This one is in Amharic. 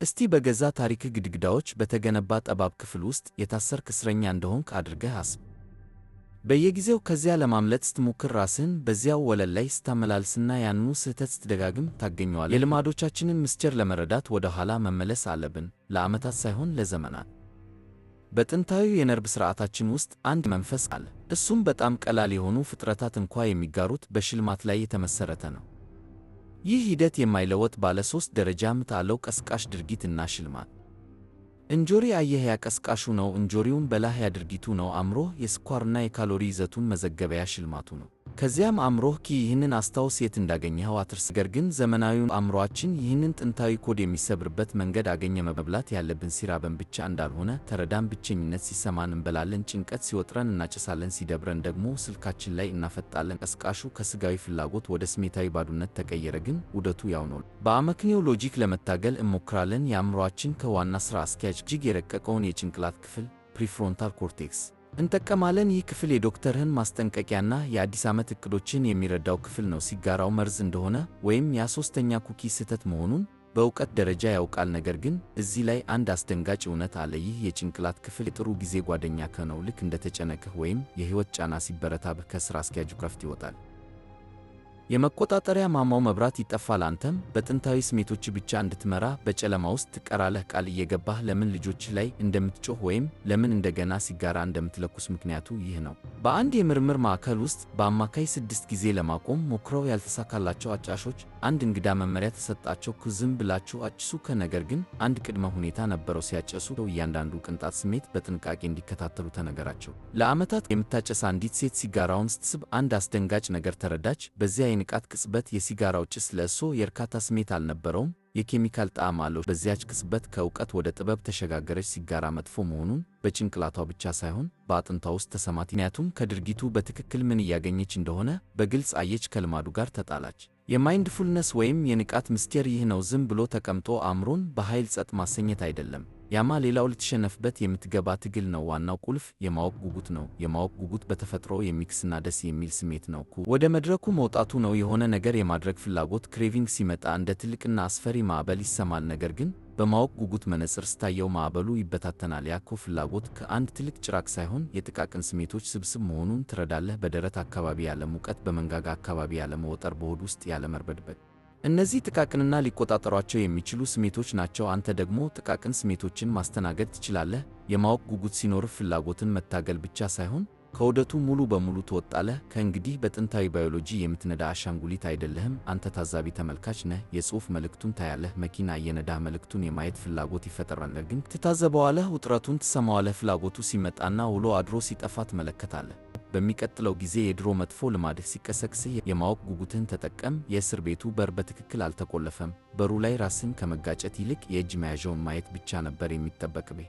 እስቲ በገዛ ታሪክህ ግድግዳዎች በተገነባ ጠባብ ክፍል ውስጥ የታሰርክ እስረኛ እንደሆንክ አድርገህ አስብ። በየጊዜው ከዚያ ለማምለጥ ስትሞክር ራስህን በዚያው ወለል ላይ ስታመላልስና ያንኑ ስህተት ስትደጋግም ታገኘዋለህ። የልማዶቻችንን ምስጢር ለመረዳት ወደ ኋላ መመለስ አለብን፣ ለዓመታት ሳይሆን ለዘመናት። በጥንታዊው የነርቭ ሥርዓታችን ውስጥ አንድ መንፈስ አለ። እሱም በጣም ቀላል የሆኑ ፍጥረታት እንኳ የሚጋሩት በሽልማት ላይ የተመሠረተ ነው። ይህ ሂደት የማይለወጥ ባለ 3 ደረጃ ምት አለው፤ ቀስቃሽ፣ ድርጊት እና ሽልማት። እንጆሪ አየህ፣ ያ ቀስቃሹ ነው። እንጆሪውን በላህ፣ ያ ድርጊቱ ነው። አእምሮህ የስኳርና የካሎሪ ይዘቱን መዘገበያ ሽልማቱ ነው። ከዚያም አእምሮህ ይህንን አስታውስ፣ የት እንዳገኘኸው አትርስ። ነገር ግን ዘመናዊው አእምሮአችን ይህንን ጥንታዊ ኮድ የሚሰብርበት መንገድ አገኘ። መብላት ያለብን ሲራበን ብቻ እንዳልሆነ ተረዳን። ብቸኝነት ሲሰማን እንበላለን፣ ጭንቀት ሲወጥረን እናጨሳለን፣ ሲደብረን ደግሞ ስልካችን ላይ እናፈጣለን። ቀስቃሹ ከሥጋዊ ፍላጎት ወደ ስሜታዊ ባዶነት ተቀየረ፣ ግን ውደቱ ያው ነው። በአመክንዮ ሎጂክ ለመታገል እንሞክራለን። የአእምሮአችን ከዋና ሥራ አስኪያጅ እጅግ የረቀቀውን የጭንቅላት ክፍል ፕሪፍሮንታል ኮርቴክስ እንጠቀማለን። ይህ ክፍል የዶክተርህን ማስጠንቀቂያና የአዲስ ዓመት ዕቅዶችን የሚረዳው ክፍል ነው። ሲጋራው መርዝ እንደሆነ ወይም ያ3ኛ ኩኪ ስህተት መሆኑን በእውቀት ደረጃ ያውቃል። ነገር ግን እዚህ ላይ አንድ አስደንጋጭ እውነት አለ። ይህ የጭንቅላት ክፍል የጥሩ ጊዜ ጓደኛህ ነው። ልክ እንደተጨነቅህ ወይም የሕይወት ጫና ሲበረታብህ ከሥራ አስኪያጁ ረፍት ይወጣል። የመቆጣጠሪያ ማማው መብራት ይጠፋል። አንተም በጥንታዊ ስሜቶች ብቻ እንድትመራ በጨለማ ውስጥ ትቀራለህ። ቃል እየገባህ ለምን ልጆች ላይ እንደምትጮህ ወይም ለምን እንደገና ሲጋራ እንደምትለኩስ ምክንያቱ ይህ ነው። በአንድ የምርምር ማዕከል ውስጥ በአማካይ 6 ጊዜ ለማቆም ሞክረው ያልተሳካላቸው አጫሾች አንድ እንግዳ መመሪያ ተሰጣቸው። ዝም ብላችሁ አጭሱ። ነገር ግን አንድ ቅድመ ሁኔታ ነበረው። ሲያጨሱ እያንዳንዱ ቅንጣት ስሜት በጥንቃቄ እንዲከታተሉ ተነገራቸው። ለዓመታት የምታጨስ አንዲት ሴት ሲጋራውን ስትስብ አንድ አስደንጋጭ ነገር ተረዳች። በዚያ የንቃት ቅጽበት የሲጋራው ጭስ ለእሷ የእርካታ ስሜት አልነበረውም፣ የኬሚካል ጣዕም አለው። በዚያች ቅጽበት ከእውቀት ወደ ጥበብ ተሸጋገረች። ሲጋራ መጥፎ መሆኑን በጭንቅላቷ ብቻ ሳይሆን በአጥንቷ ውስጥ ተሰማት። ምክንያቱም ከድርጊቱ በትክክል ምን እያገኘች እንደሆነ በግልጽ አየች። ከልማዱ ጋር ተጣላች። የማይንድፉልነስ ወይም የንቃት ምስጢር ይህ ነው። ዝም ብሎ ተቀምጦ አእምሮን በኃይል ጸጥ ማሰኘት አይደለም። ያማ ሌላው ልትሸነፍበት የምትገባ ትግል ነው። ዋናው ቁልፍ የማወቅ ጉጉት ነው። የማወቅ ጉጉት በተፈጥሮ የሚክስና ደስ የሚል ስሜት ነው። ወደ መድረኩ መውጣቱ ነው። የሆነ ነገር የማድረግ ፍላጎት ክሬቪንግ ሲመጣ እንደ ትልቅና አስፈሪ ማዕበል ይሰማል። ነገር ግን በማወቅ ጉጉት መነጽር ስታየው ማዕበሉ ይበታተናል። ያኮ ፍላጎት ከአንድ ትልቅ ጭራቅ ሳይሆን የጥቃቅን ስሜቶች ስብስብ መሆኑን ትረዳለህ። በደረት አካባቢ ያለ ሙቀት፣ በመንጋጋ አካባቢ ያለ መወጠር፣ በሆድ ውስጥ ያለ መርበድበድ። እነዚህ ጥቃቅንና ሊቆጣጠሯቸው የሚችሉ ስሜቶች ናቸው። አንተ ደግሞ ጥቃቅን ስሜቶችን ማስተናገድ ትችላለህ። የማወቅ ጉጉት ሲኖርህ ፍላጎትን መታገል ብቻ ሳይሆን ከውደቱ ሙሉ በሙሉ ትወጣለህ። ከእንግዲህ በጥንታዊ ባዮሎጂ የምትነዳ አሻንጉሊት አይደለህም። አንተ ታዛቢ ተመልካች ነህ። የጽሑፍ መልእክቱን ታያለህ። መኪና እየነዳህ መልእክቱን የማየት ፍላጎት ይፈጠራል። ግን ትታዘበዋለህ፣ ውጥረቱን ትሰማዋለህ። ፍላጎቱ ሲመጣና ውሎ አድሮ ሲጠፋ ትመለከታለህ። በሚቀጥለው ጊዜ የድሮ መጥፎ ልማድህ ሲቀሰቅስህ የማወቅ ጉጉትህን ተጠቀም። የእስር ቤቱ በር በትክክል አልተቆለፈም። በሩ ላይ ራስን ከመጋጨት ይልቅ የእጅ መያዣውን ማየት ብቻ ነበር የሚጠበቅብህ።